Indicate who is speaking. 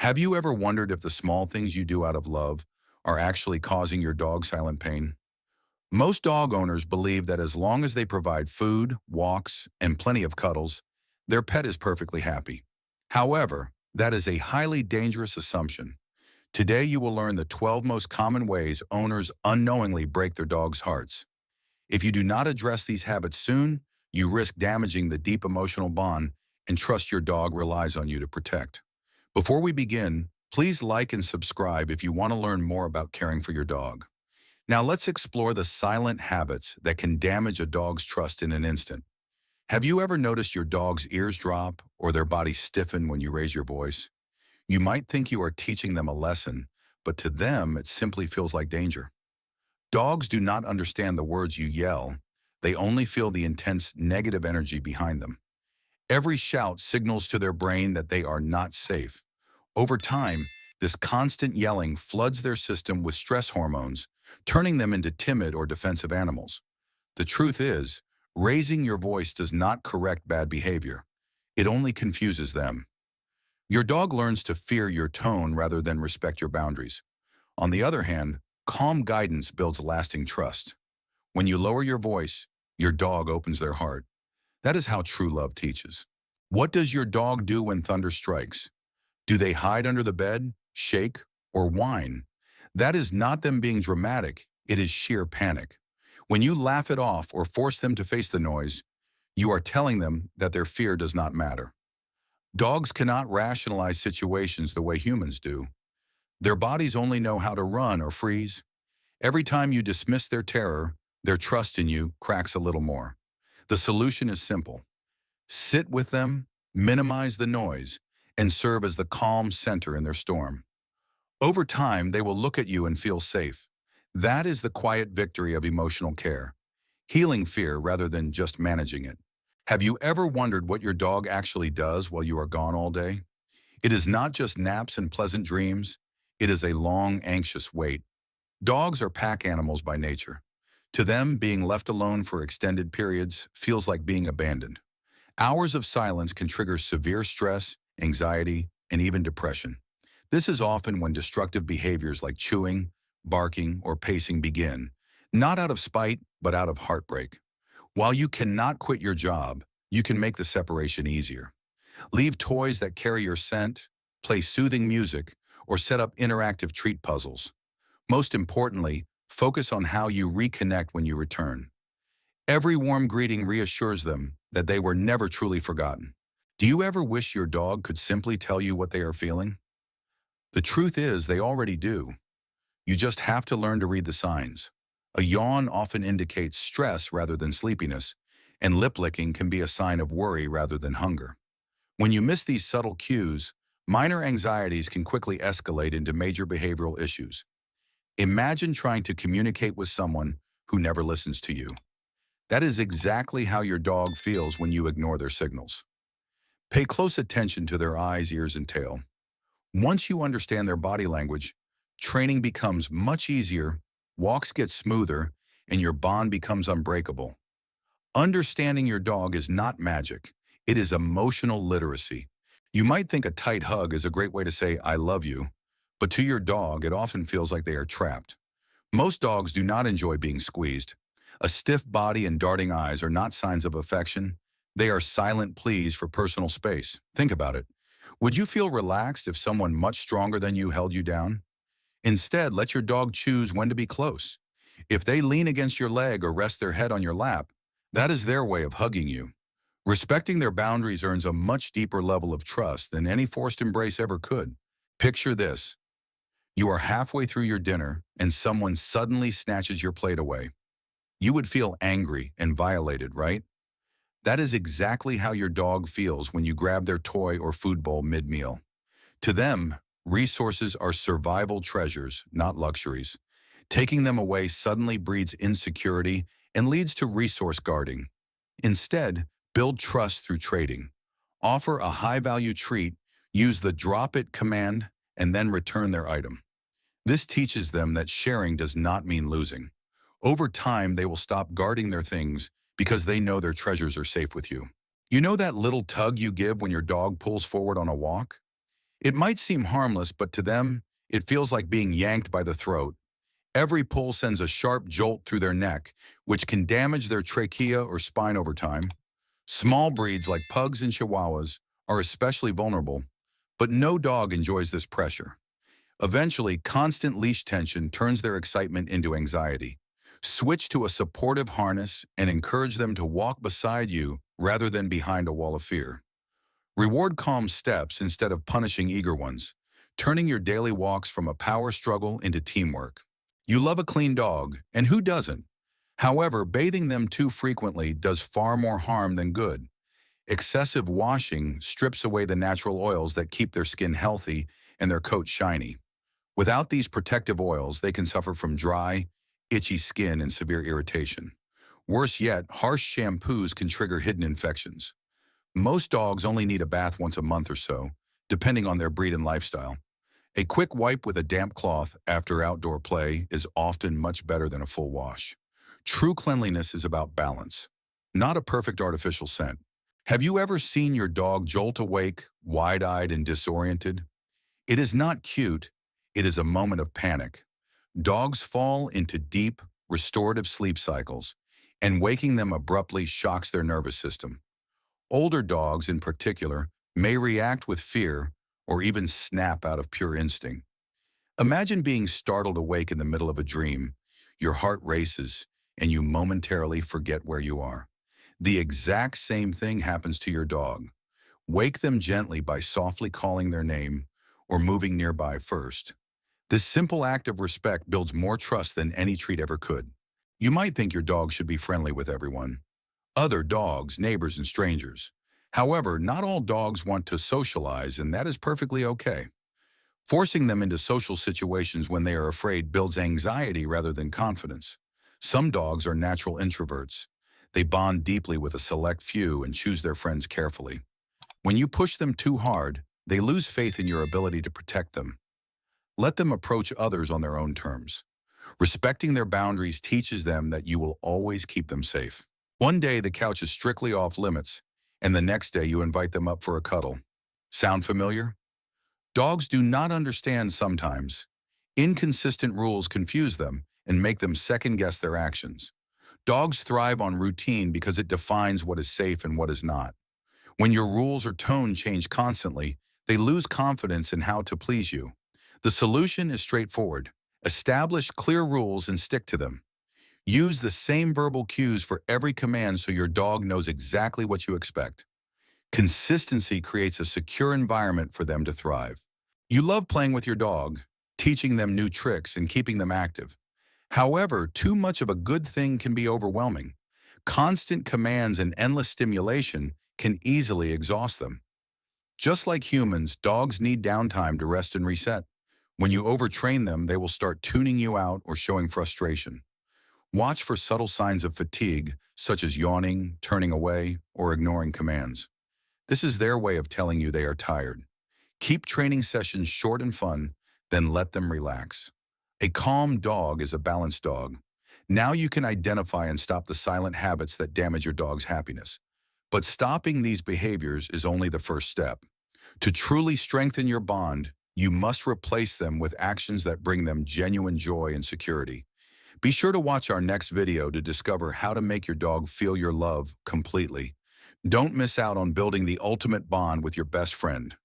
Speaker 1: Have you ever wondered if the small things you do out of love are actually causing your dog silent pain? Most dog owners believe that as long as they provide food, walks, and plenty of cuddles, their pet is perfectly happy. However, that is a highly dangerous assumption. Today you will learn the 12 most common ways owners unknowingly break their dogs' hearts. If you do not address these habits soon, you risk damaging the deep emotional bond and trust your dog relies on you to protect. Before we begin, please like and subscribe if you want to learn more about caring for your dog. Now let's explore the silent habits that can damage a dog's trust in an instant. Have you ever noticed your dog's ears drop or their body stiffen when you raise your voice? You might think you are teaching them a lesson, but to them it simply feels like danger. Dogs do not understand the words you yell. They only feel the intense negative energy behind them. Every shout signals to their brain that they are not safe. Over time, this constant yelling floods their system with stress hormones, turning them into timid or defensive animals. The truth is, raising your voice does not correct bad behavior. It only confuses them. Your dog learns to fear your tone rather than respect your boundaries. On the other hand, calm guidance builds lasting trust. When you lower your voice, your dog opens their heart. That is how true love teaches. What does your dog do when thunder strikes? Do they hide under the bed, shake, or whine? That is not them being dramatic, it is sheer panic. When you laugh it off or force them to face the noise, you are telling them that their fear does not matter. Dogs cannot rationalize situations the way humans do. Their bodies only know how to run or freeze. Every time you dismiss their terror, their trust in you cracks a little more. The solution is simple. Sit with them, minimize the noise, and serve as the calm center in their storm. Over time, they will look at you and feel safe. That is the quiet victory of emotional care, healing fear rather than just managing it. Have you ever wondered what your dog actually does while you are gone all day? It is not just naps and pleasant dreams. It is a long, anxious wait. Dogs are pack animals by nature. To them, being left alone for extended periods feels like being abandoned. Hours of silence can trigger severe stress, anxiety, and even depression. This is often when destructive behaviors like chewing, barking, or pacing begin, not out of spite, but out of heartbreak. While you cannot quit your job, you can make the separation easier. Leave toys that carry your scent, play soothing music, or set up interactive treat puzzles. Most importantly, focus on how you reconnect when you return. Every warm greeting reassures them that they were never truly forgotten. Do you ever wish your dog could simply tell you what they are feeling? The truth is, they already do. You just have to learn to read the signs. A yawn often indicates stress rather than sleepiness, and lip licking can be a sign of worry rather than hunger. When you miss these subtle cues, minor anxieties can quickly escalate into major behavioral issues. Imagine trying to communicate with someone who never listens to you. That is exactly how your dog feels when you ignore their signals. Pay close attention to their eyes, ears, and tail. Once you understand their body language, training becomes much easier, walks get smoother, and your bond becomes unbreakable. Understanding your dog is not magic. It is emotional literacy. You might think a tight hug is a great way to say, "I love you," but to your dog, it often feels like they are trapped. Most dogs do not enjoy being squeezed. A stiff body and darting eyes are not signs of affection. They are silent pleas for personal space. Think about it. Would you feel relaxed if someone much stronger than you held you down? Instead, let your dog choose when to be close. If they lean against your leg or rest their head on your lap, that is their way of hugging you. Respecting their boundaries earns a much deeper level of trust than any forced embrace ever could. Picture this. You are halfway through your dinner and someone suddenly snatches your plate away. You would feel angry and violated, right? That is exactly how your dog feels when you grab their toy or food bowl mid-meal. To them, resources are survival treasures, not luxuries. Taking them away suddenly breeds insecurity and leads to resource guarding. Instead, build trust through trading. Offer a high-value treat, use the drop it command, and then return their item. This teaches them that sharing does not mean losing. Over time, they will stop guarding their things because they know their treasures are safe with you. You know that little tug you give when your dog pulls forward on a walk? It might seem harmless, but to them, it feels like being yanked by the throat. Every pull sends a sharp jolt through their neck, which can damage their trachea or spine over time. Small breeds like pugs and chihuahuas are especially vulnerable, but no dog enjoys this pressure. Eventually, constant leash tension turns their excitement into anxiety. Switch to a supportive harness and encourage them to walk beside you rather than behind a wall of fear. Reward calm steps instead of punishing eager ones, turning your daily walks from a power struggle into teamwork. You love a clean dog, and who doesn't? However, bathing them too frequently does far more harm than good. Excessive washing strips away the natural oils that keep their skin healthy and their coat shiny. Without these protective oils, they can suffer from dry, itchy skin and severe irritation. Worse yet, harsh shampoos can trigger hidden infections. Most dogs only need a bath once a month or so, depending on their breed and lifestyle. A quick wipe with a damp cloth after outdoor play is often much better than a full wash. True cleanliness is about balance, not a perfect artificial scent. Have you ever seen your dog jolt awake, wide-eyed and disoriented? It is not cute, it is a moment of panic. Dogs fall into deep, restorative sleep cycles, and waking them abruptly shocks their nervous system. Older dogs, in particular, may react with fear or even snap out of pure instinct. Imagine being startled awake in the middle of a dream. Your heart races, and you momentarily forget where you are. The exact same thing happens to your dog. Wake them gently by softly calling their name or moving nearby first. This simple act of respect builds more trust than any treat ever could. You might think your dog should be friendly with everyone, other dogs, neighbors, and strangers. However, not all dogs want to socialize, and that is perfectly okay. Forcing them into social situations when they are afraid builds anxiety rather than confidence. Some dogs are natural introverts. They bond deeply with a select few and choose their friends carefully. When you push them too hard, they lose faith in your ability to protect them. Let them approach others on their own terms. Respecting their boundaries teaches them that you will always keep them safe. One day the couch is strictly off limits, and the next day you invite them up for a cuddle. Sound familiar? Dogs do not understand sometimes. Inconsistent rules confuse them and make them second-guess their actions. Dogs thrive on routine because it defines what is safe and what is not. When your rules or tone change constantly, they lose confidence in how to please you. The solution is straightforward. Establish clear rules and stick to them. Use the same verbal cues for every command so your dog knows exactly what you expect. Consistency creates a secure environment for them to thrive. You love playing with your dog, teaching them new tricks and keeping them active. However, too much of a good thing can be overwhelming. Constant commands and endless stimulation can easily exhaust them. Just like humans, dogs need downtime to rest and reset. When you overtrain them, they will start tuning you out or showing frustration. Watch for subtle signs of fatigue, such as yawning, turning away, or ignoring commands. This is their way of telling you they are tired. Keep training sessions short and fun, then let them relax. A calm dog is a balanced dog. Now you can identify and stop the silent habits that damage your dog's happiness. But stopping these behaviors is only the first step. To truly strengthen your bond, you must replace them with actions that bring them genuine joy and security. Be sure to watch our next video to discover how to make your dog feel your love completely. Don't miss out on building the ultimate bond with your best friend.